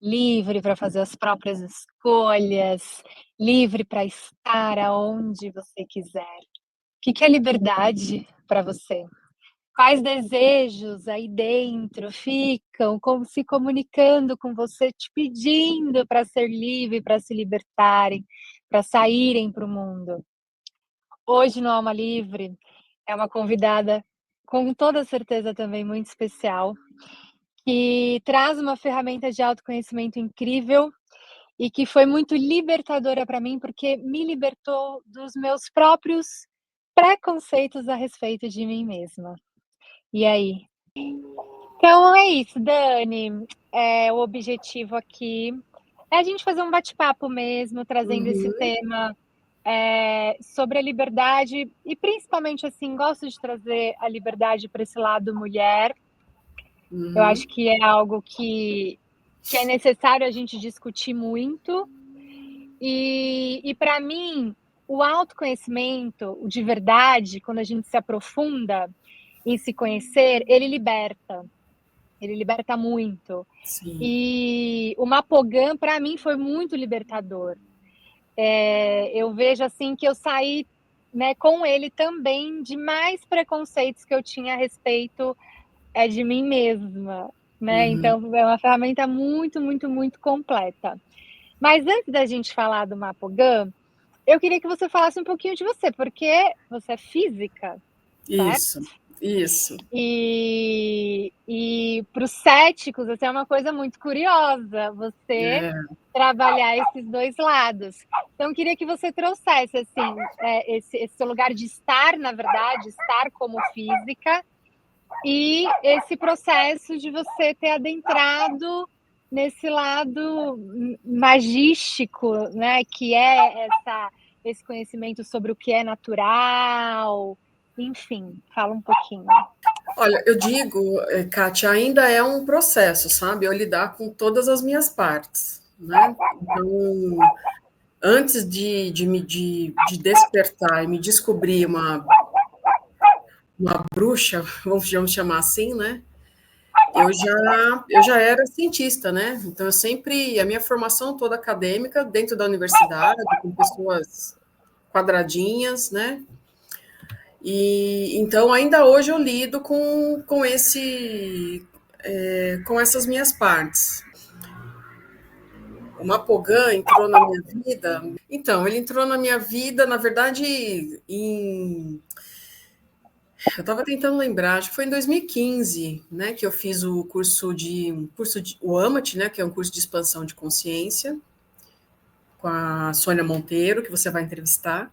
livre para fazer as próprias escolhas, livre para estar aonde você quiser. O que é liberdade para você? Quais desejos aí dentro ficam como se comunicando com você, te pedindo para ser livre, para se libertarem, para saírem para o mundo? Hoje no Alma Livre é uma convidada com toda certeza também muito especial, que traz uma ferramenta de autoconhecimento incrível e que foi muito libertadora para mim, porque me libertou dos meus próprios preconceitos a respeito de mim mesma. E aí? Então é isso, Dani. O objetivo aqui é a gente fazer um bate-papo mesmo, trazendo esse Uhum, tema, sobre a liberdade e principalmente, assim, gosto de trazer a liberdade para esse lado mulher. Eu uhum. acho que é algo que é necessário a gente discutir muito. E para mim, o autoconhecimento, o de verdade, quando a gente se aprofunda em se conhecer, ele liberta muito. Sim. E o Mapogan, para mim, foi muito libertador. Eu vejo assim que eu saí, né, com ele também de mais preconceitos que eu tinha a respeito de mim mesma, né? Uhum. Então é uma ferramenta muito, muito, muito completa. Mas antes da gente falar do Mapogan, eu queria que você falasse um pouquinho de você, porque você é física, certo? Isso, isso. E para os céticos, assim, é uma coisa muito curiosa você É, trabalhar esses dois lados. Então, eu queria que você trouxesse assim, esse seu lugar de estar, na verdade, estar como física, e esse processo de você ter adentrado nesse lado magístico, né, que é esse conhecimento sobre o que é natural, enfim, fala um pouquinho. olha, eu digo, Kátia, ainda é um processo, sabe? Eu lidar com todas as minhas partes, né? Então, antes de despertar e me descobrir uma bruxa, vamos chamar assim, né? Eu já era cientista, né? Então, a minha formação toda acadêmica, dentro da universidade, com pessoas quadradinhas, né? E então ainda hoje eu lido com essas minhas partes. O Mapogan entrou na minha vida. Então, ele entrou na minha vida, na verdade, eu estava tentando lembrar, acho que foi em 2015, né, que eu fiz o AMAT, né, que é um curso de expansão de consciência, com a Sônia Monteiro, que você vai entrevistar.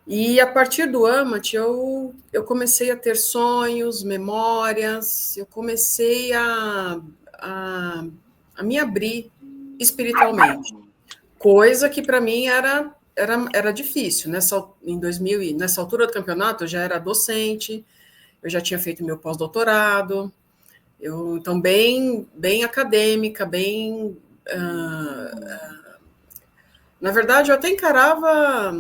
E a partir do AMAT, eu comecei a ter sonhos, memórias, eu comecei a, a me abrir espiritualmente, coisa que para mim era difícil. Nessa altura do campeonato, eu já era docente, eu já tinha feito meu pós-doutorado, então bem acadêmica, bem. Na verdade, eu até encarava.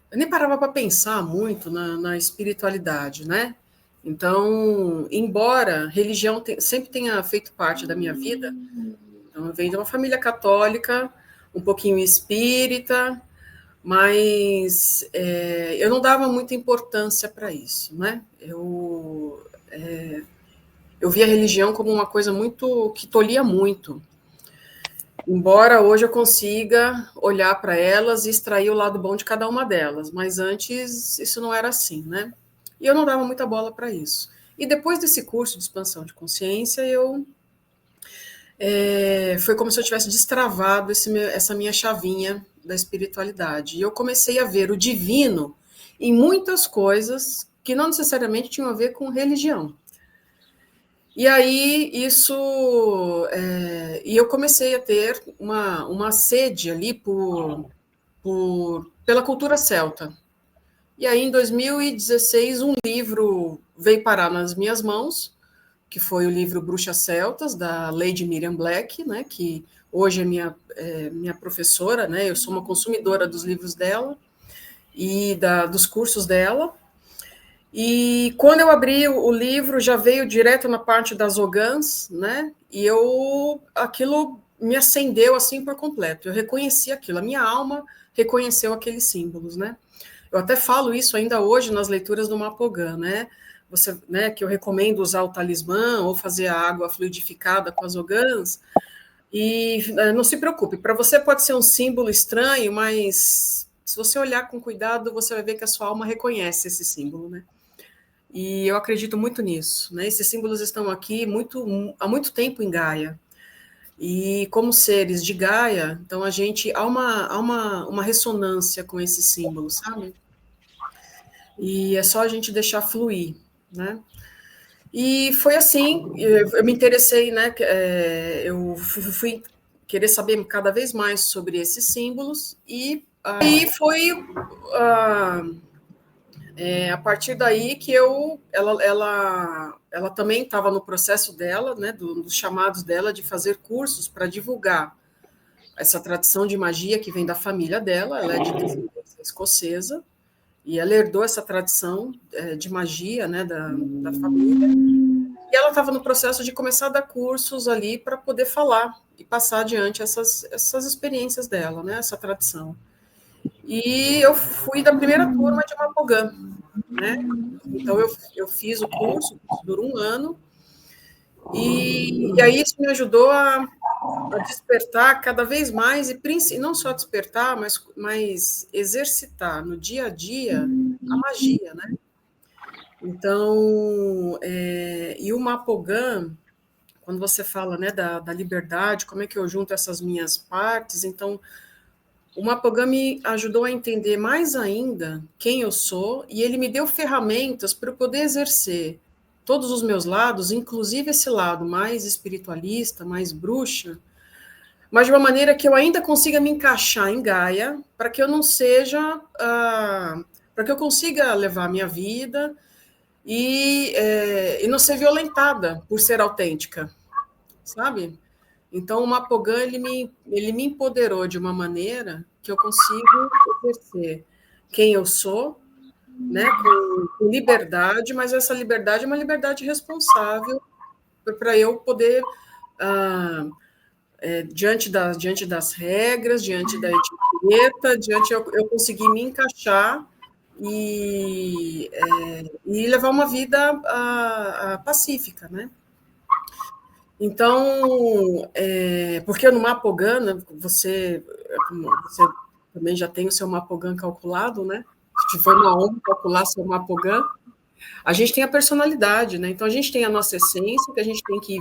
Eu nem parava para pensar muito na espiritualidade, né? Então, embora religião sempre tenha feito parte da minha vida, então eu venho de uma família católica, um pouquinho espírita, mas eu não dava muita importância para isso, né? Eu via a religião como uma coisa muito que tolhia muito, embora hoje eu consiga olhar para elas e extrair o lado bom de cada uma delas, mas antes isso não era assim, né? E eu não dava muita bola para isso. E depois desse curso de expansão de consciência, foi como se eu tivesse destravado essa minha chavinha da espiritualidade. E eu comecei a ver o divino em muitas coisas que não necessariamente tinham a ver com religião. E aí e eu comecei a ter uma sede ali pela cultura celta. E aí em 2016 um livro veio parar nas minhas mãos, que foi o livro Bruxas Celtas da Lady Miriam Black, né, que hoje é minha professora, né, eu sou uma consumidora dos livros dela e dos cursos dela. E quando eu abri o livro, já veio direto na parte das ogãs, né? E aquilo me acendeu assim por completo. Eu reconheci aquilo, a minha alma reconheceu aqueles símbolos, né? Eu até falo isso ainda hoje nas leituras do Mapogã, né? Você, né, que eu recomendo usar o talismã ou fazer a água fluidificada com as ogãs. E não se preocupe, para você pode ser um símbolo estranho, mas se você olhar com cuidado, você vai ver que a sua alma reconhece esse símbolo, né? E eu acredito muito nisso, né? Esses símbolos estão aqui há muito tempo em Gaia. E como seres de Gaia, então a gente há uma ressonância com esses símbolos, sabe? E é só a gente deixar fluir, né? E foi assim, eu me interessei, né? Eu fui querer saber cada vez mais sobre esses símbolos e aí foi a partir daí que ela também estava no processo dela, né? Dos chamados dela de fazer cursos para divulgar essa tradição de magia que vem da família dela. Ela é de descendência escocesa e ela herdou essa tradição de magia, né? Da família. E ela estava no processo de começar a dar cursos ali para poder falar e passar adiante essas experiências dela, né, essa tradição. E eu fui da primeira turma de Mapogã, né? Então eu fiz o curso durou um ano, e aí isso me ajudou a despertar cada vez mais, e não só despertar, mas exercitar no dia a dia a magia, né? Então, e o Mapogã, quando você fala, né, da liberdade, como é que eu junto essas minhas partes, então o Mapogã me ajudou a entender mais ainda quem eu sou, e ele me deu ferramentas para eu poder exercer todos os meus lados, inclusive esse lado mais espiritualista, mais bruxa, mas de uma maneira que eu ainda consiga me encaixar em Gaia, para que eu não seja, para que eu consiga levar a minha vida e não ser violentada por ser autêntica, sabe? Então, o Mapogã, ele me empoderou de uma maneira que eu consigo exercer quem eu sou, né, com liberdade, mas essa liberdade é uma liberdade responsável para eu poder, diante das regras, diante da etiqueta, eu conseguir me encaixar e levar uma vida pacífica, né? Então, porque no Mapogã, você também já tem o seu Mapogã calculado, né? Se for uma honra calcular seu Mapogã, a gente tem a personalidade, né? Então, a gente tem a nossa essência, que a gente tem que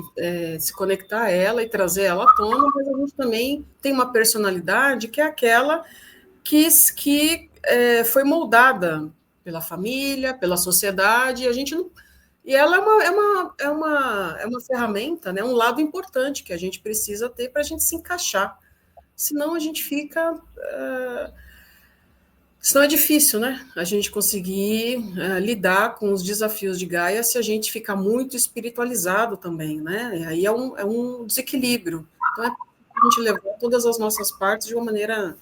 se conectar a ela e trazer ela à tona, mas a gente também tem uma personalidade que é aquela que foi moldada pela família, pela sociedade, e a gente não. E ela é uma ferramenta, né, um lado importante que a gente precisa ter para a gente se encaixar. Senão a gente fica. Senão é difícil, né? A gente conseguir lidar com os desafios de Gaia se a gente ficar muito espiritualizado também, né? E aí é um desequilíbrio. Então é a gente levar todas as nossas partes de uma maneira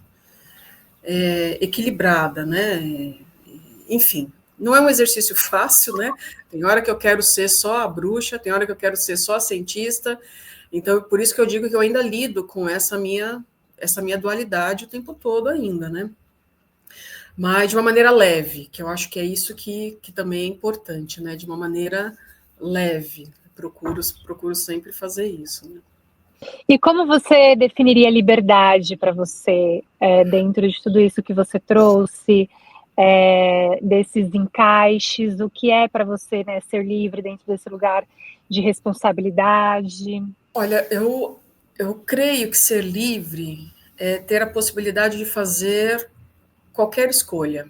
equilibrada, né? Enfim, não é um exercício fácil, né? Tem hora que eu quero ser só a bruxa, tem hora que eu quero ser só a cientista. Então, por isso que eu digo que eu ainda lido com essa minha dualidade o tempo todo ainda, né? Mas de uma maneira leve, que eu acho que é isso que também é importante, né? De uma maneira leve. Procuro sempre fazer isso, né? E como você definiria liberdade para você, dentro de tudo isso que você trouxe, desses encaixes? O que é para você, né, ser livre dentro desse lugar de responsabilidade? Olha, eu creio que ser livre é ter a possibilidade de fazer qualquer escolha.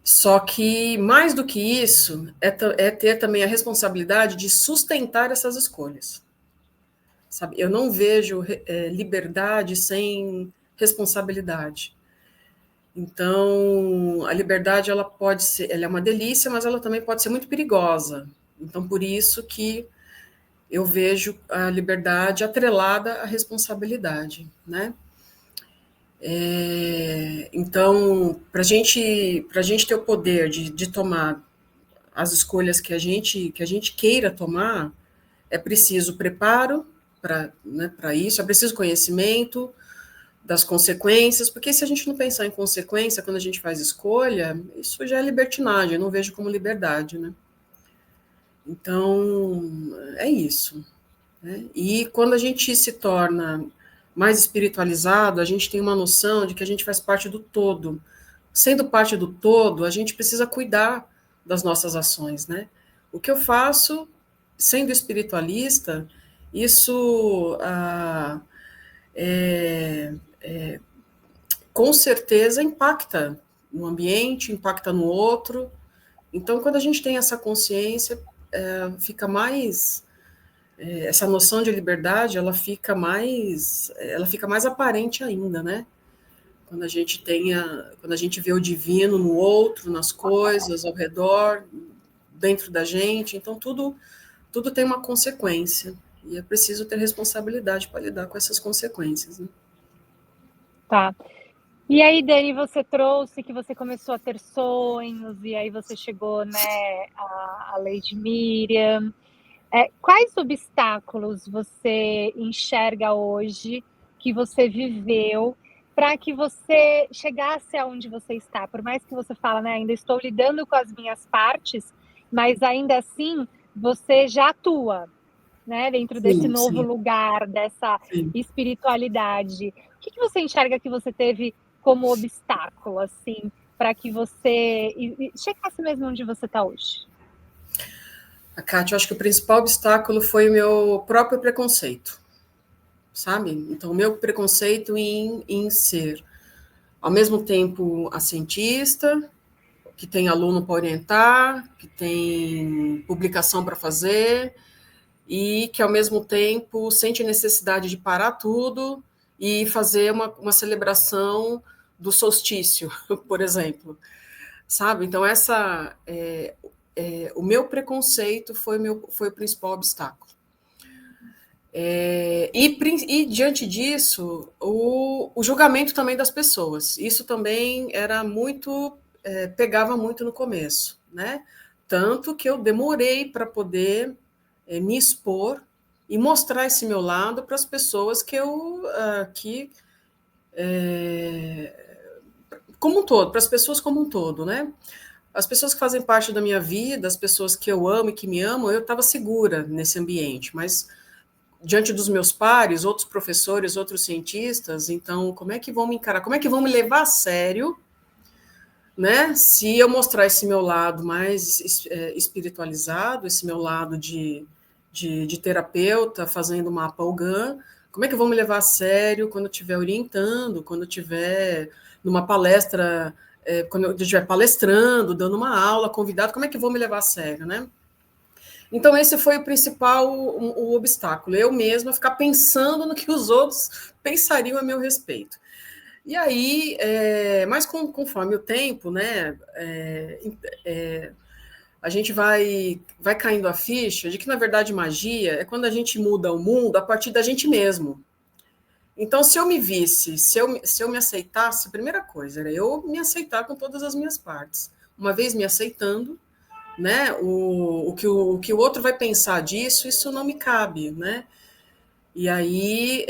Só que, mais do que isso, é ter também a responsabilidade de sustentar essas escolhas. Sabe? Eu não vejo liberdade sem responsabilidade. Então, a liberdade ela é uma delícia, mas ela também pode ser muito perigosa. Então, por isso que eu vejo a liberdade atrelada à responsabilidade, né? Então, para a gente ter o poder de tomar as escolhas que a gente queira tomar, é preciso preparo para, né, para isso, é preciso conhecimento das consequências, porque se a gente não pensar em consequência quando a gente faz escolha, isso já é libertinagem, eu não vejo como liberdade, né? Então, é isso. Né? E quando a gente se torna mais espiritualizado, a gente tem uma noção de que a gente faz parte do todo. Sendo parte do todo, a gente precisa cuidar das nossas ações, né? O que eu faço, sendo espiritualista, isso é, com certeza impacta no ambiente, impacta no outro. Então, quando a gente tem essa consciência, fica mais essa noção de liberdade, ela fica mais aparente ainda, né? Quando a gente vê o divino no outro, nas coisas ao redor, dentro da gente, então tudo tem uma consequência e é preciso ter responsabilidade para lidar com essas consequências, né? Tá. E aí, Dani, você trouxe que você começou a ter sonhos, e aí você chegou, né, à lei de Miriam. Quais obstáculos você enxerga hoje que você viveu para que você chegasse aonde você está? Por mais que você fala, né, ainda estou lidando com as minhas partes, mas ainda assim você já atua, né, dentro desse Sim, novo sim, lugar, dessa sim. espiritualidade. O que você enxerga que você teve como obstáculo, assim, para que você chegasse mesmo onde você está hoje? A Kátia, eu acho que o principal obstáculo foi o meu próprio preconceito, sabe? Então, o meu preconceito em ser, ao mesmo tempo, a cientista, que tem aluno para orientar, que tem publicação para fazer, e que, ao mesmo tempo, sente necessidade de parar tudo e fazer uma celebração do solstício, por exemplo, sabe? Então, o meu preconceito foi o principal obstáculo. E diante disso, o julgamento também das pessoas. Isso também era muito, pegava muito no começo, né? Tanto que eu demorei para poder me expor e mostrar esse meu lado para as pessoas como um todo, para as pessoas como um todo, né? As pessoas que fazem parte da minha vida, as pessoas que eu amo e que me amam, eu estava segura nesse ambiente, mas diante dos meus pares, outros professores, outros cientistas, então como é que vão me encarar? Como é que vão me levar a sério, né? Se eu mostrar esse meu lado mais espiritualizado, esse meu lado de terapeuta, fazendo mapa Algan, como é que vão me levar a sério quando eu estiver orientando, quando eu estiver numa palestra, quando eu estiver palestrando, dando uma aula, convidado, como é que vão me levar a sério, né? Então, esse foi o principal o obstáculo. Eu mesma ficar pensando no que os outros pensariam a meu respeito. E aí, mas conforme o tempo, né, a gente vai caindo a ficha de que, na verdade, magia é quando a gente muda o mundo a partir da gente mesmo. Então, se eu me visse, se eu me aceitasse, a primeira coisa era eu me aceitar com todas as minhas partes. Uma vez me aceitando, né? O que o outro vai pensar disso, isso não me cabe, né? E aí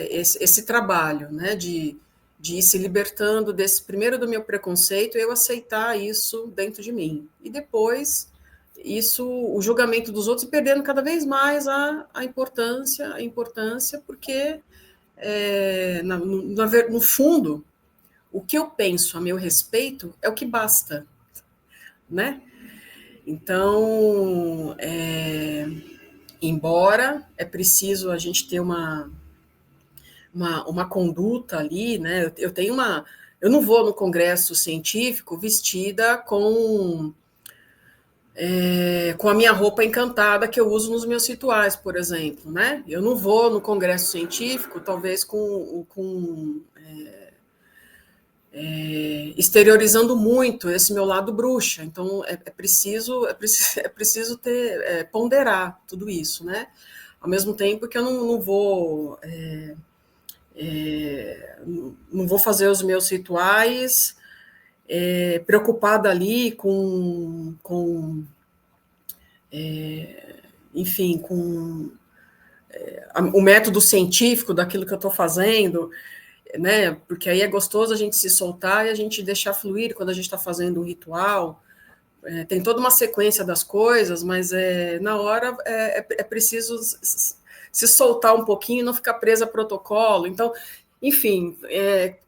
esse trabalho, né, de ir se libertando desse primeiro do meu preconceito, eu aceitar isso dentro de mim e depois isso, o julgamento dos outros, e perdendo cada vez mais a importância, porque no fundo o que eu penso a meu respeito é o que basta, né? Então, embora é preciso a gente ter uma conduta ali, né? Eu tenho eu não vou no congresso científico vestida com a minha roupa encantada que eu uso nos meus rituais, por exemplo, né? Eu não vou no congresso científico, talvez exteriorizando muito esse meu lado bruxa. Então é preciso ter ponderar tudo isso, né? Ao mesmo tempo que eu não vou Não vou fazer os meus rituais preocupada ali enfim, com o método científico daquilo que eu estou fazendo, né? Porque aí é gostoso a gente se soltar e a gente deixar fluir quando a gente está fazendo um ritual. Tem toda uma sequência das coisas, mas na hora é preciso se soltar um pouquinho e não ficar presa a protocolo. Então, enfim,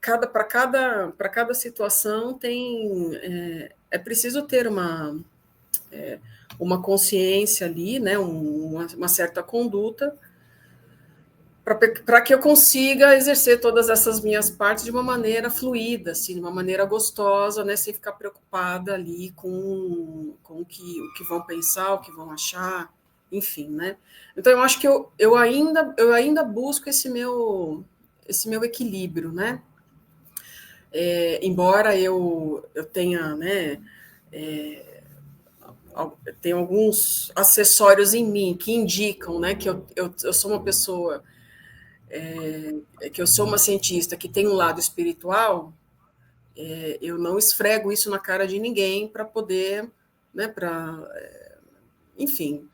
para cada situação é preciso ter uma consciência ali, né, uma certa conduta, para que eu consiga exercer todas essas minhas partes de uma maneira fluida, assim, de uma maneira gostosa, né, sem ficar preocupada ali com o que vão pensar, o que vão achar, enfim, né. Então, eu acho que eu ainda busco esse meu equilíbrio, né. Embora eu tenha, né, tem alguns acessórios em mim que indicam, né, que eu sou uma pessoa, que eu sou uma cientista que tem um lado espiritual. Eu não esfrego isso na cara de ninguém para poder, né, enfim.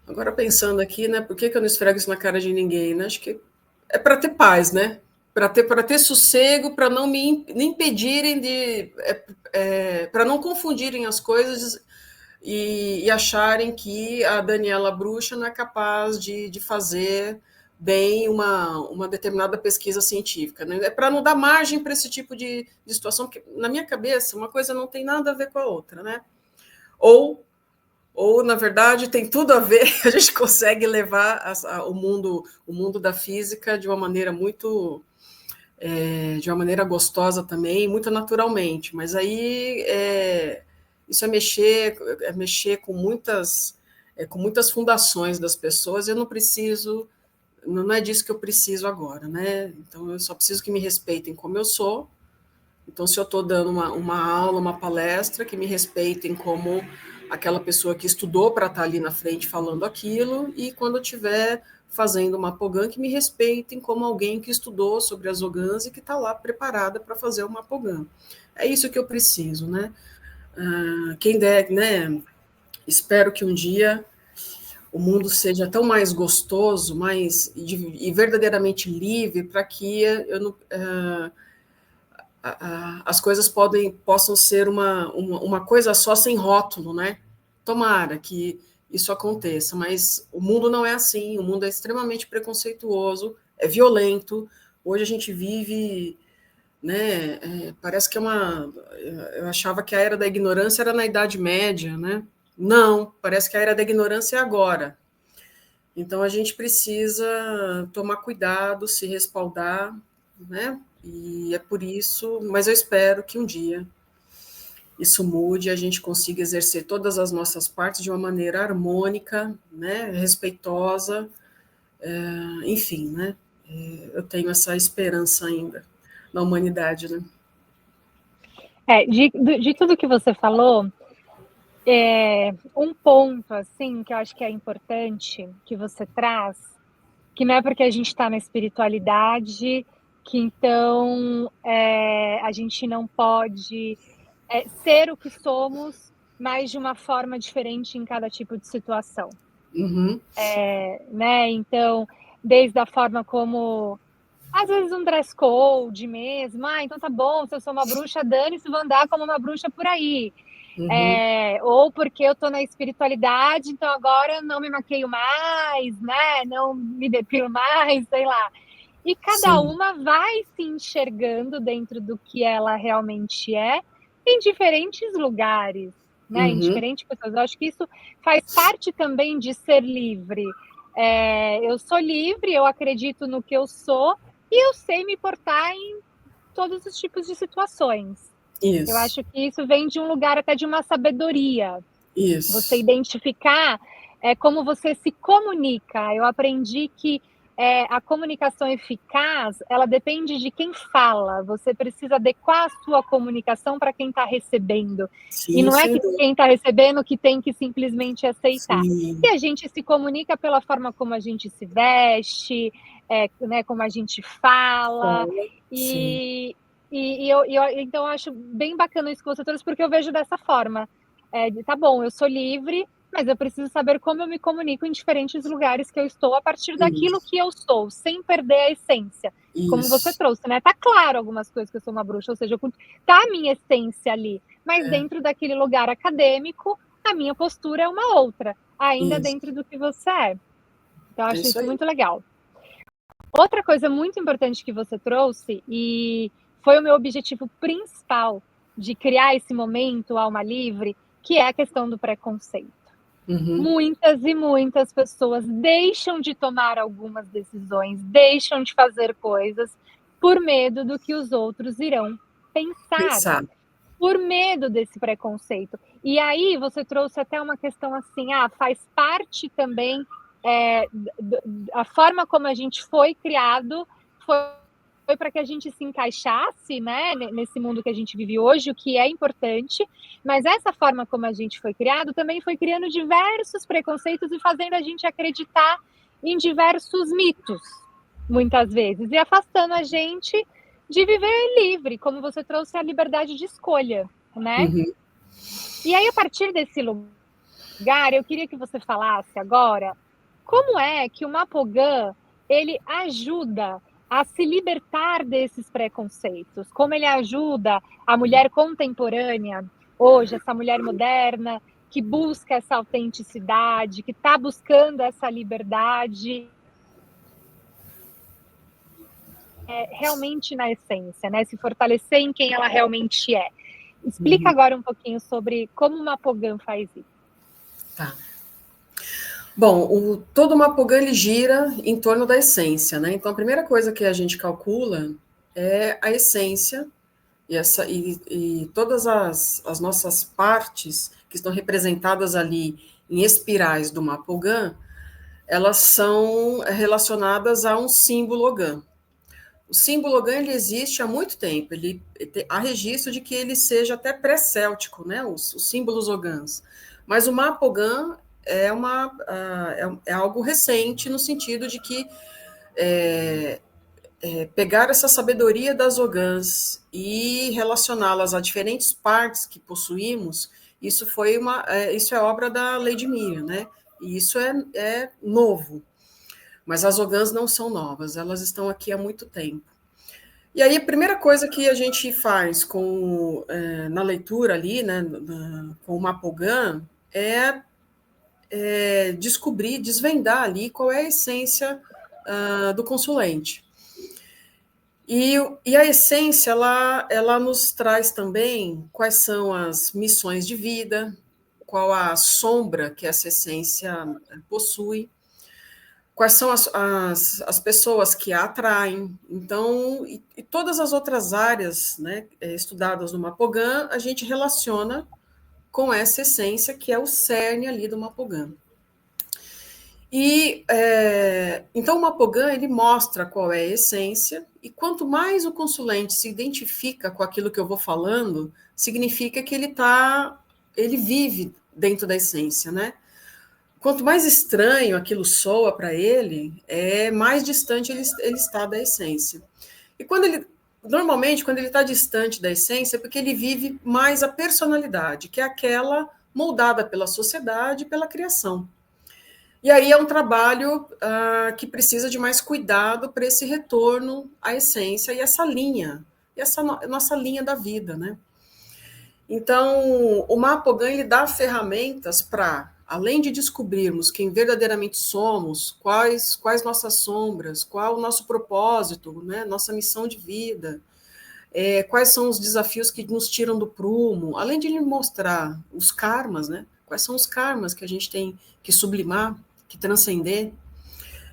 Agora pensando aqui, né, por que eu não esfrego isso na cara de ninguém? Né? Acho que é para ter paz, né? Para ter sossego, para não me impedirem para não confundirem as coisas e acharem que a Daniela Bruxa não é capaz de fazer bem uma determinada pesquisa científica. Né? É para não dar margem para esse tipo de situação, porque na minha cabeça uma coisa não tem nada a ver com a outra. Né? Ou na verdade, tem tudo a ver, a gente consegue levar o mundo da física de uma maneira de uma maneira gostosa também, muito naturalmente, mas aí isso é mexer com muitas fundações das pessoas. Eu não preciso, não é disso que eu preciso agora, né? Então eu só preciso que me respeitem como eu sou. Então, se eu estou dando uma aula, uma palestra, que me respeitem como aquela pessoa que estudou para estar ali na frente falando aquilo, e quando eu estiver fazendo uma Pogan, que me respeitem como alguém que estudou sobre as Ogãs e que está lá preparada para fazer uma Pogan. É isso que eu preciso, né? Quem der, né? Espero que um dia o mundo seja tão mais gostoso, e verdadeiramente livre, para que eu não, as coisas possam ser uma coisa só sem rótulo, né? Tomara que isso aconteça, mas o mundo não é assim, o mundo é extremamente preconceituoso, é violento. Hoje a gente vive, né? Parece que eu achava que a era da ignorância era na Idade Média, né? Não, parece que a era da ignorância é agora. Então a gente precisa tomar cuidado, se respaldar, né? E é por isso, mas eu espero que um dia isso mude e a gente consiga exercer todas as nossas partes de uma maneira harmônica, né, respeitosa, enfim, né? Eu tenho essa esperança ainda na humanidade, né? De tudo que você falou, um ponto assim que eu acho que é importante que você traz, que não é porque a gente está na espiritualidade que então a gente não pode ser o que somos, mas de uma forma diferente em cada tipo de situação. Uhum. Né? Então, desde a forma como, às vezes, um dress code mesmo. Então tá bom, se eu sou uma bruxa, dane-se, vou andar como uma bruxa por aí. Uhum. Ou porque eu tô na espiritualidade, então agora eu não me maqueio mais, né? Não me depilo mais, sei lá. E cada Sim. uma vai se enxergando dentro do que ela realmente é, em diferentes lugares, né? Em Uhum. diferentes pessoas. Eu acho que isso faz parte também de ser livre. Eu sou livre, eu acredito no que eu sou e eu sei me portar em todos os tipos de situações. Eu Isso. acho que isso vem de um lugar até de uma sabedoria. Você Isso. identificar como você se comunica. Eu aprendi que a comunicação eficaz, ela depende de quem fala. Você precisa adequar a sua comunicação para quem está recebendo. E Sim, não é sem que dúvida. quem está recebendo que tem que simplesmente aceitar. E Sim, a gente se comunica pela forma como a gente se veste, né, como a gente fala. fala, sim. Então eu acho bem bacana isso que você trouxe, porque eu vejo dessa forma. Tá bom, eu sou livre, mas eu preciso saber como eu me comunico em diferentes lugares que eu estou a partir daquilo Isso, que eu sou, sem perder a essência. Como você isso. trouxe, né? Tá claro algumas coisas que eu sou uma bruxa, ou seja, tá a minha essência ali, mas É, dentro daquele lugar acadêmico, a minha postura é uma outra, ainda isso. dentro do que você é. Então, eu É acho isso isso aí. muito legal. Outra coisa muito importante que você trouxe, e foi o meu objetivo principal de criar esse momento Alma Livre, que é a questão do preconceito. Uhum. Muitas e muitas pessoas deixam de tomar algumas decisões, deixam de fazer coisas por medo do que os outros irão pensar, Pensar. por medo desse preconceito. E aí você trouxe até uma questão assim, faz parte também a forma como a gente foi criado foi para que a gente se encaixasse, né, nesse mundo que a gente vive hoje, o que é importante, mas essa forma como a gente foi criado também foi criando diversos preconceitos e fazendo a gente acreditar em diversos mitos, muitas vezes, e afastando a gente de viver livre, como você trouxe a liberdade de escolha, né? Uhum. E aí, a partir desse lugar, eu queria que você falasse agora como é que o Mapogã ele ajuda a se libertar desses preconceitos, como ele ajuda a mulher contemporânea, hoje, essa mulher moderna, que busca essa autenticidade, que está buscando essa liberdade realmente na essência, né? Se fortalecer em quem ela realmente é. Explica Uhum. agora um pouquinho sobre como o Mapogã faz isso. Tá. Bom, todo o Mapogã ele gira em torno da essência, né? Então, a primeira coisa que a gente calcula é a essência e todas as nossas partes que estão representadas ali em espirais do Mapogã, elas são relacionadas a um símbolo Ogã. O símbolo Ogã ele existe há muito tempo. Há registro de que ele seja até pré-céltico, né? Os símbolos Ogãs. Mas o Mapogã é algo recente no sentido de que pegar essa sabedoria das Ogãs e relacioná-las a diferentes partes que possuímos, isso é obra da Lady Miriam, né? E isso é novo. Mas as Ogãs não são novas, elas estão aqui há muito tempo. E aí, a primeira coisa que a gente faz na leitura ali, né, com o Mapogã, é descobrir, desvendar ali qual é a essência do consulente. E a essência, ela nos traz também quais são as missões de vida, qual a sombra que essa essência possui, quais são as pessoas que a atraem. Então, e todas as outras áreas, né, estudadas no Mapogã, a gente relaciona com essa essência que é o cerne ali do Mapogã. Então o Mapogã ele mostra qual é a essência, e quanto mais o consulente se identifica com aquilo que eu vou falando, significa que ele vive dentro da essência, né? Quanto mais estranho aquilo soa para ele, mais distante ele está da essência. E normalmente, quando ele está distante da essência, é porque ele vive mais a personalidade, que é aquela moldada pela sociedade e pela criação. E aí é um trabalho que precisa de mais cuidado para esse retorno à essência e essa nossa linha da vida, né? Então, o Mapogã ele dá ferramentas para, além de descobrirmos quem verdadeiramente somos, quais nossas sombras, qual o nosso propósito, né, nossa missão de vida, quais são os desafios que nos tiram do prumo, além de ele mostrar os karmas, né, quais são os karmas que a gente tem que sublimar, que transcender.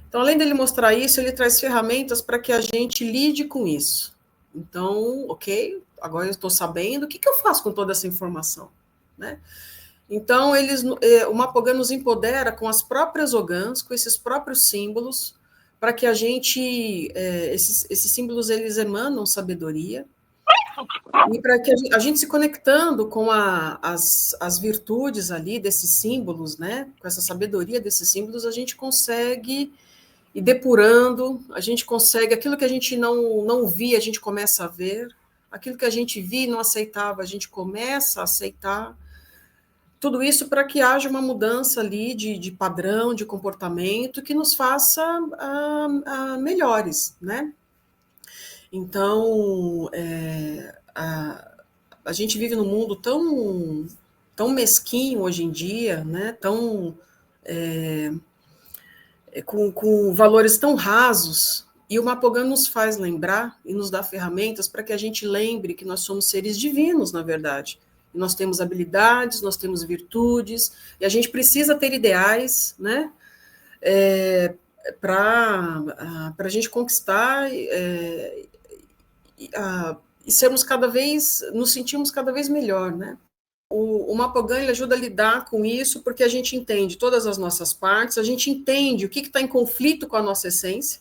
Então, além dele mostrar isso, ele traz ferramentas para que a gente lide com isso. Então, ok, agora eu estou sabendo, o que eu faço com toda essa informação? Né? Então, o Mapogã nos empodera com as próprias Ogãs, com esses próprios símbolos, para que a gente, esses símbolos, eles emanam sabedoria, e para que a gente se conectando com as virtudes ali desses símbolos, né, com essa sabedoria desses símbolos, a gente consegue ir depurando, a gente consegue, aquilo que a gente não via, a gente começa a ver, aquilo que a gente via e não aceitava, a gente começa a aceitar, tudo isso para que haja uma mudança ali de padrão, de comportamento, que nos faça melhores, né? Então, a gente vive num mundo tão mesquinho hoje em dia, né? Com valores tão rasos, e o Mapogan nos faz lembrar e nos dá ferramentas para que a gente lembre que nós somos seres divinos, na verdade. E nós temos habilidades, nós temos virtudes, e a gente precisa ter ideais, né? Para a gente conquistar e sermos cada vez, nos sentimos cada vez melhor, né? O Mapogan ele ajuda a lidar com isso, porque a gente entende todas as nossas partes, a gente entende o que está em conflito com a nossa essência.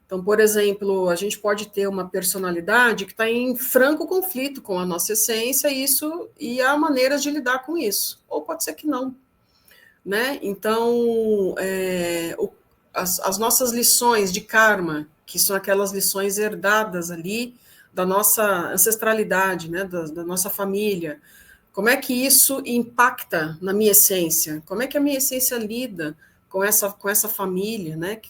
Então, por exemplo, a gente pode ter uma personalidade que está em franco conflito com a nossa essência, e há maneiras de lidar com isso, ou pode ser que não, né? Então, as nossas lições de karma, que são aquelas lições herdadas ali da nossa ancestralidade, né? Da nossa família, como é que isso impacta na minha essência? Como é que a minha essência lida com essa família, né?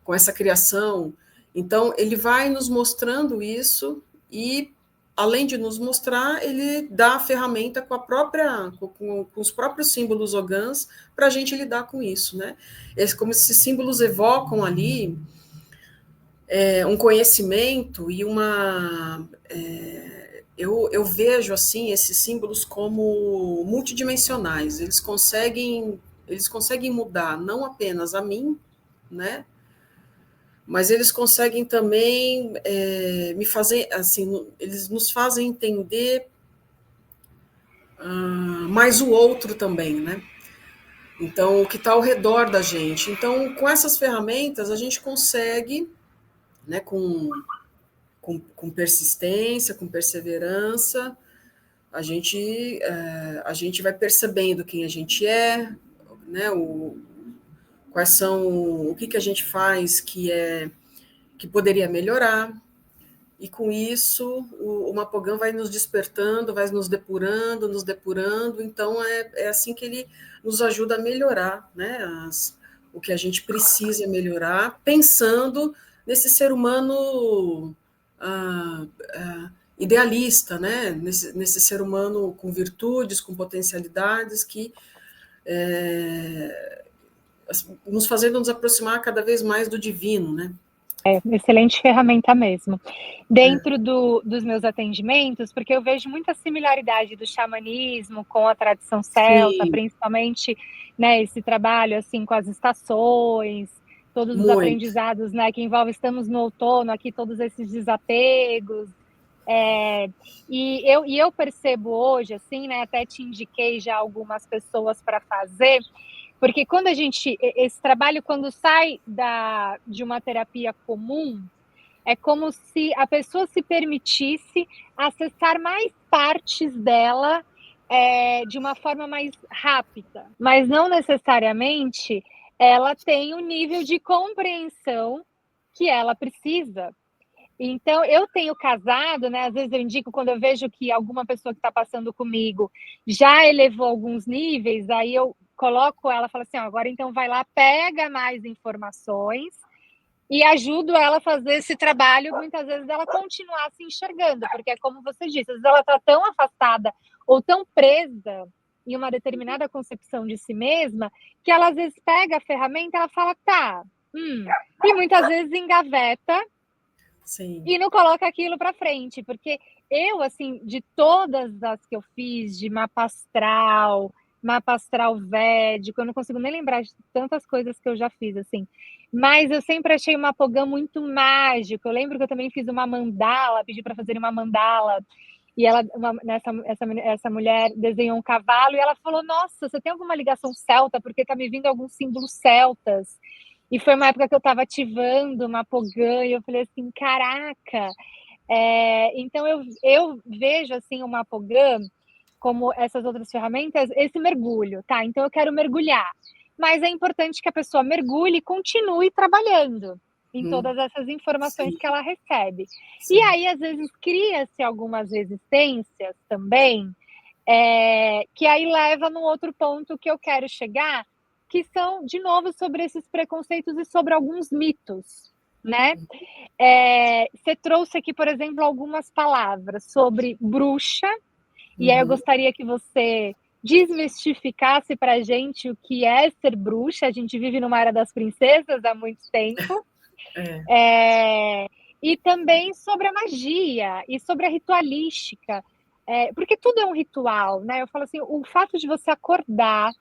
Com essa criação? Então, ele vai nos mostrando isso e, além de nos mostrar, ele dá a ferramenta com os próprios símbolos ogãs para a gente lidar com isso, né? Como esses símbolos evocam ali um conhecimento e uma... Eu vejo assim esses símbolos como multidimensionais. Eles conseguem mudar não apenas a mim, né? Mas eles conseguem também me fazer assim, eles nos fazem entender mais o outro também, né? Então, o que está ao redor da gente. Então, com essas ferramentas, a gente consegue, né, com persistência, com perseverança, a gente vai percebendo quem a gente é, né, quais são, o que a gente faz que poderia melhorar, e com isso o Mapogan vai nos despertando, vai nos depurando, então é assim que ele nos ajuda a melhorar, né, o que a gente precisa melhorar, pensando nesse ser humano idealista, né, nesse ser humano com virtudes, com potencialidades, que nos fazendo nos aproximar cada vez mais do divino, né? Excelente ferramenta mesmo. Dentro dos meus atendimentos, porque eu vejo muita similaridade do xamanismo com a tradição celta, Sim, principalmente, né, esse trabalho assim com as estações, todos os muito. aprendizados, né, que envolve, estamos no outono aqui, todos esses desapegos. E eu percebo hoje, assim, né, até te indiquei já algumas pessoas para fazer, porque quando esse trabalho, quando sai de uma terapia comum, é como se a pessoa se permitisse acessar mais partes dela de uma forma mais rápida, mas não necessariamente ela tem o nível de compreensão que ela precisa. Então, eu tenho casado, né? Às vezes eu indico quando eu vejo que alguma pessoa que está passando comigo já elevou alguns níveis, aí eu coloco ela, falo assim, ó, agora então vai lá, pega mais informações e ajudo ela a fazer esse trabalho, muitas vezes ela continuar se enxergando, porque é como você disse, às vezes ela está tão afastada ou tão presa em uma determinada concepção de si mesma, que ela às vezes pega a ferramenta e ela fala, tá, e muitas vezes engaveta. Sim. E não coloca aquilo para frente, porque eu, assim, de todas as que eu fiz, de mapa astral védico, eu não consigo nem lembrar de tantas coisas que eu já fiz, assim. Mas eu sempre achei o Mapogã muito mágico. Eu lembro que eu também fiz uma mandala, pedi para fazer uma mandala, e essa mulher desenhou um cavalo, e ela falou, nossa, você tem alguma ligação celta? Porque tá me vindo alguns símbolos celtas. E foi uma época que eu estava ativando uma Pogã e eu falei assim: "Caraca". Então eu vejo, assim, uma Pogã como essas outras ferramentas, esse mergulho, tá, então eu quero mergulhar, mas é importante que a pessoa mergulhe e continue trabalhando em Uhum. todas essas informações Sim, que ela recebe. E sim. aí, às vezes, cria-se algumas resistências também, que aí leva num outro ponto que eu quero chegar, que são, de novo, sobre esses preconceitos e sobre alguns mitos, né. Você trouxe aqui, por exemplo, algumas palavras sobre bruxa, e aí eu Uhum. gostaria que você desmistificasse pra gente o que é ser bruxa. A gente vive numa era das princesas há muito tempo. É, Eh, e também sobre a magia e sobre a ritualística, porque tudo é um ritual, né. Eu falo assim, o fato de você acordar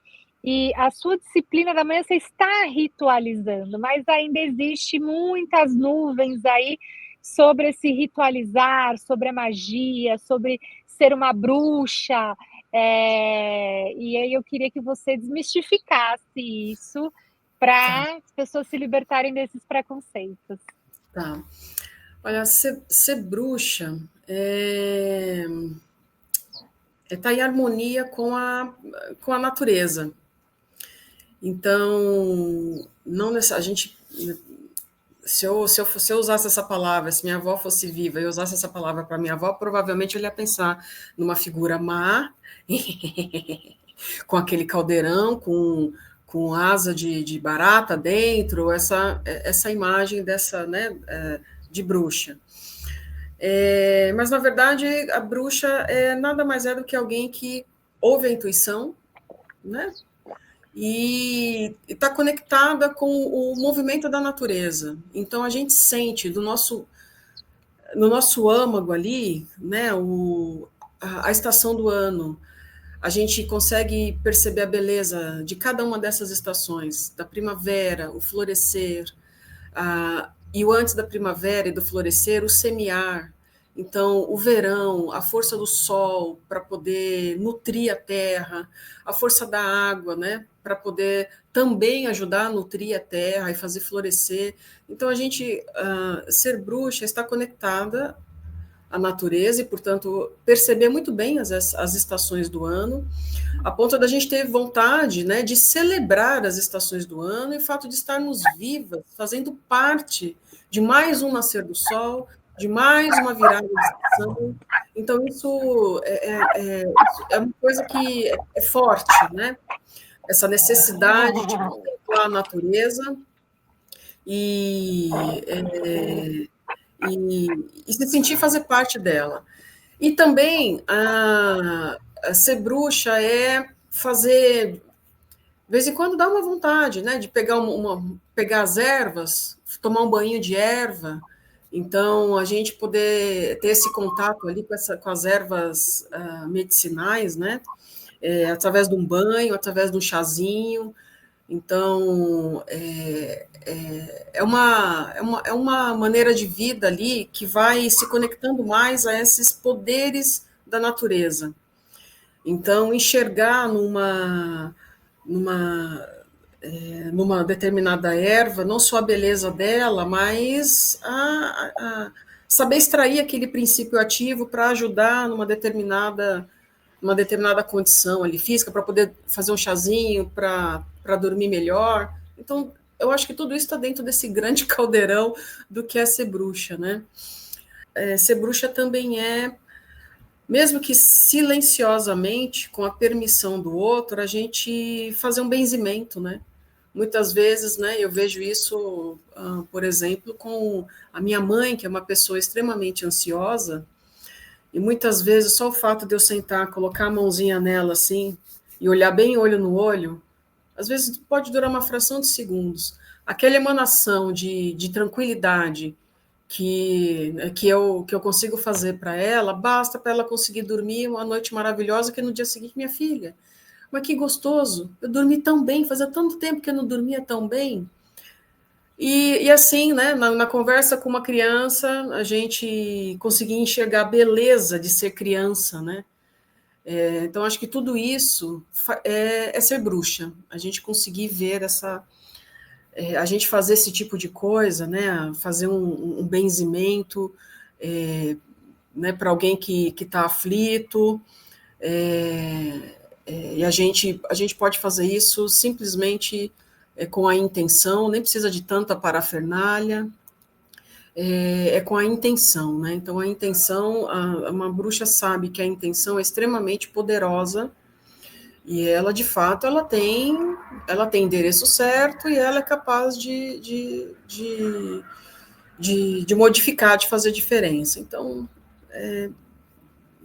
e a sua disciplina da manhã, você está ritualizando, mas ainda existe muitas nuvens aí sobre esse ritualizar, sobre a magia, sobre ser uma bruxa, e aí eu queria que você desmistificasse isso tá, para as pessoas se libertarem desses preconceitos. tá. Olha, ser bruxa é estar em harmonia com a natureza. Então, não a gente, se eu usasse essa palavra, se minha avó fosse viva e eu usasse essa palavra para minha avó, provavelmente eu ia pensar numa figura má, com aquele caldeirão, com asa de barata dentro, essa imagem dessa, né, de bruxa. Mas, na verdade, a bruxa nada mais é do que alguém que ouve a intuição, né? E está conectada com o movimento da natureza. Então, a gente sente no nosso âmago ali, né, a estação do ano. A gente consegue perceber a beleza de cada uma dessas estações, da primavera, o florescer, e o antes da primavera e do florescer, o semear. Então, o verão, a força do sol para poder nutrir a terra, a força da água, né, para poder também ajudar a nutrir a terra e fazer florescer. Então, a gente, ser bruxa, está conectada à natureza e, portanto, perceber muito bem as estações do ano, a ponto da gente ter vontade, né, de celebrar as estações do ano e o fato de estarmos vivas, fazendo parte de mais um nascer do sol, de mais uma virada de estação. Então, isso é uma coisa que é forte, né? Essa necessidade de contemplar a natureza e, e se sentir fazer parte dela. E também a ser bruxa é fazer, de vez em quando dá uma vontade, né, de pegar pegar as ervas, tomar um banho de erva. Então, a gente poder ter esse contato ali com as ervas medicinais, né, através de um banho, através de um chazinho. Então, é uma maneira de vida ali que vai se conectando mais a esses poderes da natureza. Então, enxergar numa, numa determinada erva, não só a beleza dela, mas saber extrair aquele princípio ativo para ajudar numa determinada condição ali física, para poder fazer um chazinho, para dormir melhor. Então, eu acho que tudo isso está dentro desse grande caldeirão do que é ser bruxa, né? Ser bruxa também mesmo que silenciosamente, com a permissão do outro, a gente fazer um benzimento, né? Muitas vezes, né, eu vejo isso, por exemplo, com a minha mãe, que é uma pessoa extremamente ansiosa, e muitas vezes só o fato de eu sentar, colocar a mãozinha nela assim, e olhar bem olho no olho, às vezes pode durar uma fração de segundos. Aquela emanação de tranquilidade que eu consigo fazer para ela, basta para ela conseguir dormir uma noite maravilhosa, que no dia seguinte, minha filha, mas que gostoso, eu dormi tão bem, fazia tanto tempo que eu não dormia tão bem. E assim, né, na conversa com uma criança, a gente conseguia enxergar a beleza de ser criança, né? Então, acho que tudo isso é ser bruxa, a gente conseguir ver a gente fazer esse tipo de coisa, né, fazer um benzimento, né, para alguém que está aflito, e a gente pode fazer isso simplesmente com a intenção, nem precisa de tanta parafernália, com a intenção, né? Então, a intenção, uma bruxa sabe que a intenção é extremamente poderosa e ela, de fato, ela tem endereço certo e ela é capaz de modificar, de fazer diferença. Então,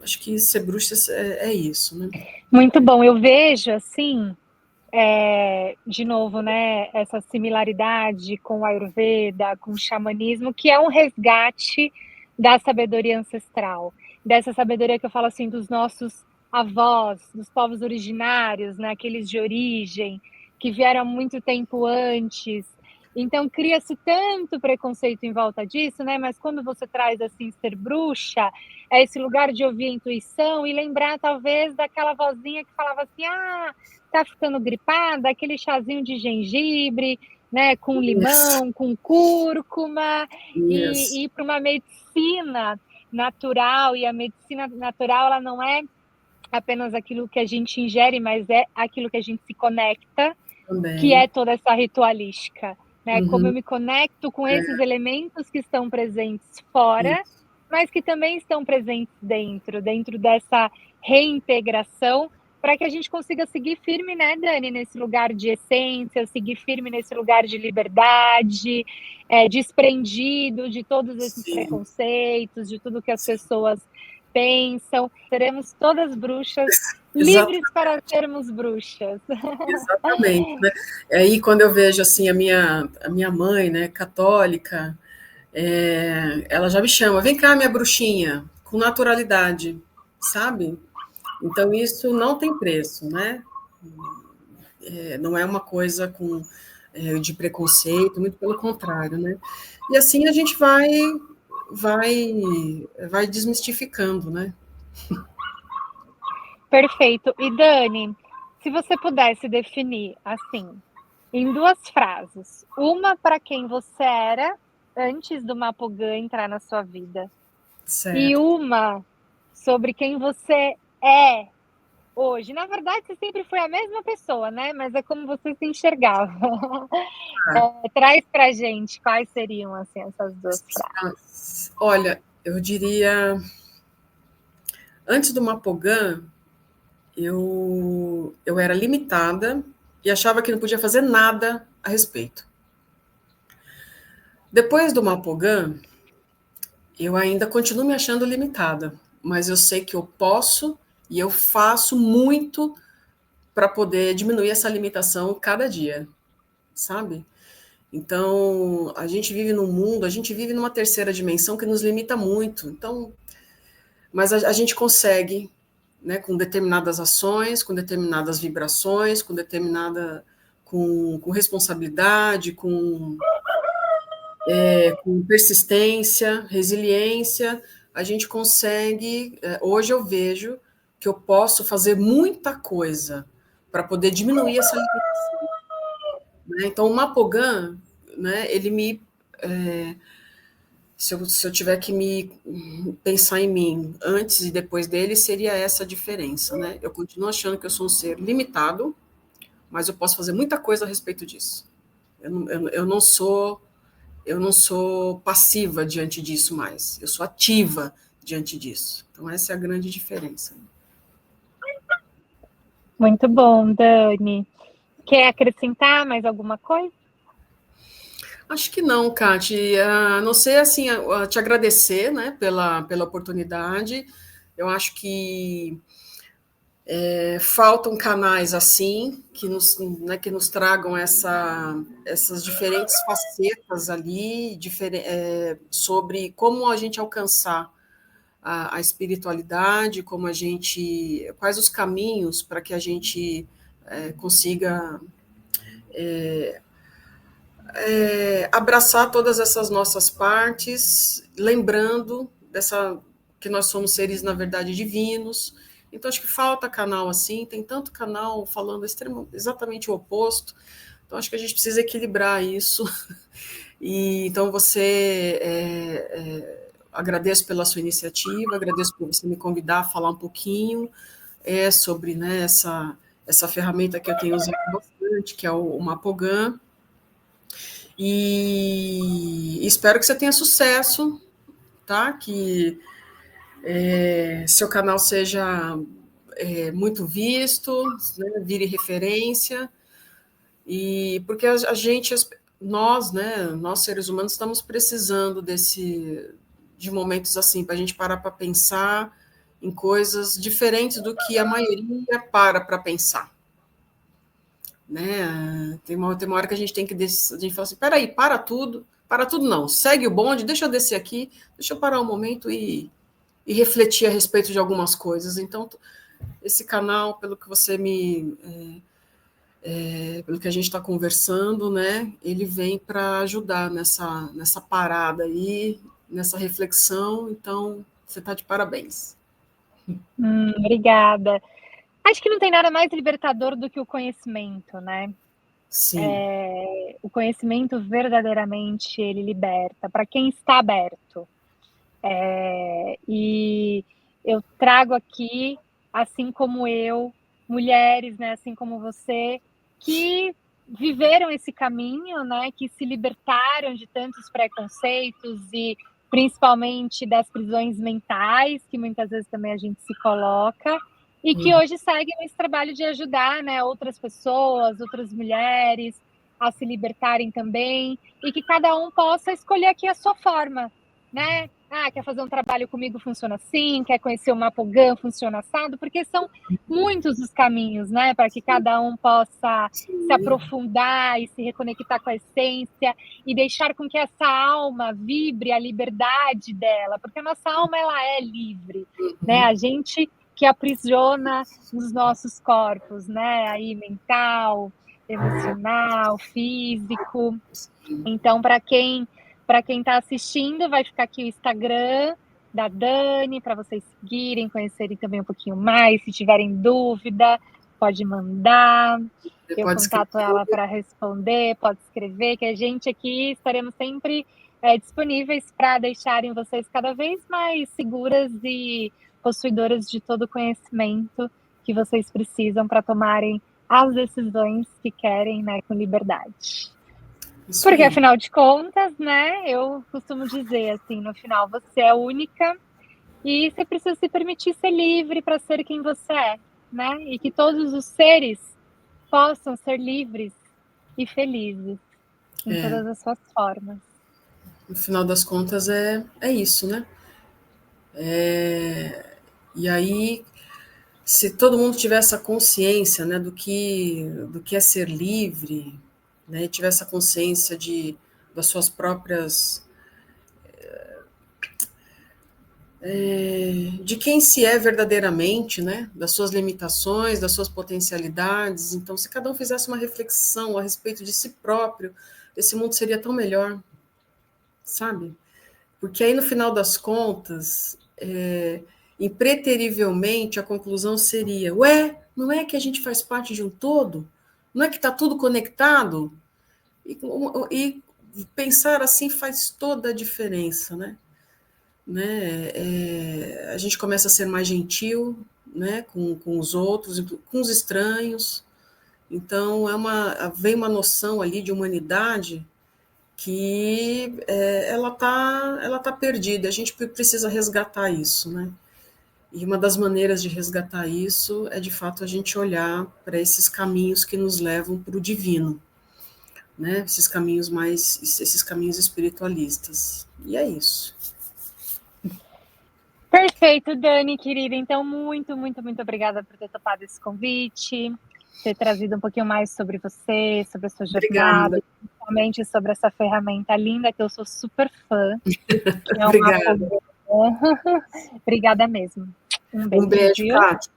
acho que ser bruxa é isso, né? Muito bom. Eu vejo, assim, de novo, né, essa similaridade com o Ayurveda, com o xamanismo, que é um resgate da sabedoria ancestral, dessa sabedoria que eu falo assim, dos nossos avós, dos povos originários, né, aqueles de origem, que vieram há muito tempo antes. Então cria-se tanto preconceito em volta disso, né? Mas quando você traz assim ser bruxa, é esse lugar de ouvir a intuição e lembrar talvez daquela vozinha que falava assim: "Ah, tá ficando gripada, aquele chazinho de gengibre, né, com Isso, limão, com cúrcuma", e isso, ir para uma medicina natural, e a medicina natural ela não é apenas aquilo que a gente ingere, mas é aquilo que a gente se conecta, que também. é toda essa ritualística, né, como eu Uhum, me conecto com esses elementos que estão presentes fora, isso. mas que também estão presentes dentro dessa reintegração, para que a gente consiga seguir firme, né, Dani, nesse lugar de essência, seguir firme nesse lugar de liberdade, desprendido de todos esses Sim, preconceitos, de tudo que as pessoas pensam. Seremos todas bruxas, exato, livres para sermos bruxas. exatamente, né? E aí, quando eu vejo, assim, a minha mãe, né, católica, ela já me chama, vem cá, minha bruxinha, com naturalidade, sabe? Então, isso não tem preço, né? Não é uma coisa de preconceito, muito pelo contrário, né? E assim a gente vai desmistificando, né? Perfeito. E Dani, se você pudesse definir assim, em 2 frases, uma para quem você era antes do Mapogã entrar na sua vida, e Certo. uma sobre quem você é hoje. Na verdade, você sempre foi a mesma pessoa, né, mas é como você se enxergava. Traz pra gente quais seriam, assim, essas 2 frases. Olha, eu diria, antes do Mapogã, eu era limitada e achava que não podia fazer nada a respeito. Depois do Mapogã, eu ainda continuo me achando limitada, mas eu sei que eu posso e eu faço muito para poder diminuir essa limitação cada dia, sabe? Então, a gente vive num mundo, a gente vive numa terceira dimensão que nos limita muito. Então, mas a gente consegue, né, com determinadas ações, com determinadas vibrações, com responsabilidade, com persistência, resiliência, a gente consegue. Hoje eu vejo que eu posso fazer muita coisa para poder diminuir essa limitação. Né? Então, o Mapogan, né, ele me. Se eu tiver que me pensar em mim antes e depois dele, seria essa a diferença. Né? Eu continuo achando que eu sou um ser limitado, mas eu posso fazer muita coisa a respeito disso. Eu não sou passiva diante disso mais, eu sou ativa diante disso. Então, essa é a grande diferença. Muito bom, Dani. Quer acrescentar mais alguma coisa? Acho que não, Kati, a não ser assim, te agradecer, né, pela oportunidade. Eu acho que faltam canais assim, né, que nos tragam essas diferentes facetas ali, sobre como a gente alcançar a espiritualidade, quais os caminhos para que a gente consiga abraçar todas essas nossas partes, lembrando que nós somos seres, na verdade, divinos. Então, acho que falta canal assim, tem tanto canal falando exatamente o oposto. Então, acho que a gente precisa equilibrar isso. E, então, você, agradeço pela sua iniciativa, agradeço por você me convidar a falar um pouquinho sobre, né, essa ferramenta que eu tenho usado bastante, que é o Mapogan. E espero que você tenha sucesso, tá? Que seu canal seja muito visto, né, vire referência, e porque a gente, nós, né, nós seres humanos, estamos precisando de momentos assim, para a gente parar para pensar em coisas diferentes do que a maioria para pensar. Né? Tem uma hora que a gente tem que descer, a gente fala assim, peraí, para tudo não, segue o bonde, deixa eu descer aqui, deixa eu parar um momento e refletir a respeito de algumas coisas. Então, esse canal, pelo que você pelo que a gente está conversando, né, ele vem para ajudar nessa parada aí, nessa reflexão, então você está de parabéns. Obrigada. Acho que não tem nada mais libertador do que o conhecimento, né? Sim. O conhecimento verdadeiramente ele liberta para quem está aberto. E eu trago aqui, assim como eu, mulheres, né, assim como você, que viveram esse caminho, né, que se libertaram de tantos preconceitos e principalmente das prisões mentais, que muitas vezes também a gente se coloca, e que hoje seguem esse trabalho de ajudar, né, outras pessoas, outras mulheres a se libertarem também, e que cada um possa escolher aqui a sua forma, né? Quer fazer um trabalho comigo, funciona assim, quer conhecer o Mapogan, funciona assado, porque são muitos os caminhos, né, para que cada um possa se aprofundar e se reconectar com a essência e deixar com que essa alma vibre a liberdade dela, porque a nossa alma, ela é livre, né, a gente que aprisiona nos nossos corpos, né, aí mental, emocional, físico. Então, para quem está assistindo, vai ficar aqui o Instagram da Dani, para vocês seguirem, conhecerem também um pouquinho mais. Se tiverem dúvida, pode mandar. Eu contato ela para responder, pode escrever, que a gente aqui estaremos sempre disponíveis para deixarem vocês cada vez mais seguras e possuidoras de todo o conhecimento que vocês precisam para tomarem as decisões que querem, né, com liberdade. Porque, afinal de contas, né, eu costumo dizer assim, no final, você é única e você precisa se permitir ser livre para ser quem você é, né? E que todos os seres possam ser livres e felizes em todas as suas formas. No final das contas, é isso, né? E aí, se todo mundo tiver essa consciência, né, do que é ser livre, né, tiver essa consciência das suas próprias de quem se é verdadeiramente, né, das suas limitações, das suas potencialidades. Então, se cada um fizesse uma reflexão a respeito de si próprio, esse mundo seria tão melhor, sabe? Porque aí, no final das contas, impreterivelmente, a conclusão seria, não é que a gente faz parte de um todo? Não é que está tudo conectado? E pensar assim faz toda a diferença, né? A gente começa a ser mais gentil, né, com os outros, com os estranhos. Então, vem uma noção ali de humanidade que ela tá perdida. A gente precisa resgatar isso, né? E uma das maneiras de resgatar isso é, de fato, a gente olhar para esses caminhos que nos levam para o divino, né? Esses caminhos espiritualistas. E é isso. Perfeito, Dani, querida. Então, muito, muito, muito obrigada por ter topado esse convite, ter trazido um pouquinho mais sobre você, sobre a sua jornada, principalmente sobre essa ferramenta linda que eu sou super fã. Obrigada. Obrigada mesmo. Um beijo, Kátia.